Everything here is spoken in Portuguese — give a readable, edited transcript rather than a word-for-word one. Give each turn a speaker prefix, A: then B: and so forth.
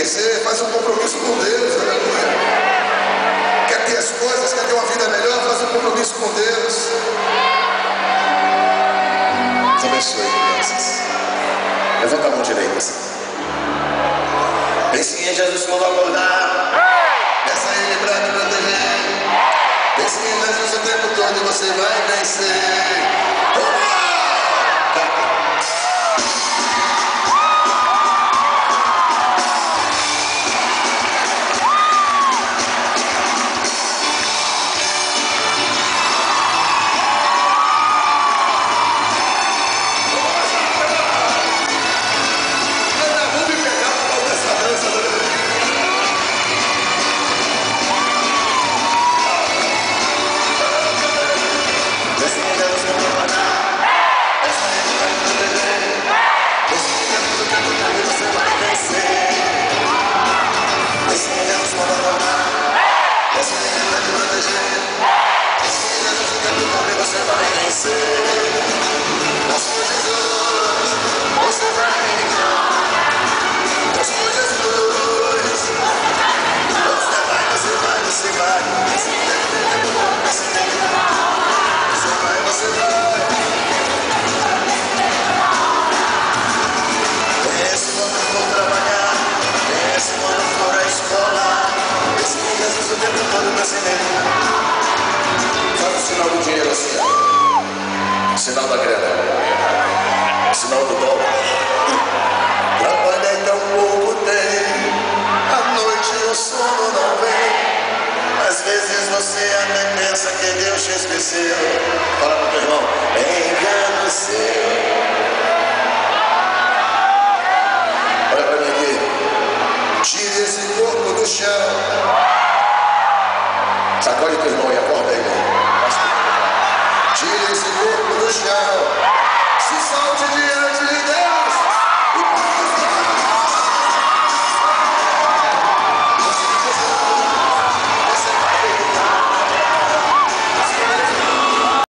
A: vencer, faz um compromisso com Deus, aleluia. Quer ter as coisas, quer ter uma vida melhor, faz um compromisso com Deus. Deus abençoe, crianças. Levanta a mão direita assim. Pense em Jesus quando acordar. Peça a Ele para te proteger. Pense em Jesus o tempo todo e você vai vencer. Faz o sinal do dinheiro assim, ó. Sinal da grana. Sinal do dólar. Trabalhei tão pouco tempo, à noite o sono não vem. Às vezes você até pensa que Deus te esqueceu. Fala pro teu irmão, engano seu. Olha pra mim aqui. Tire esse corpo do chão. Sacode teu irmão e acorda ele. Tire esse corpo do chão.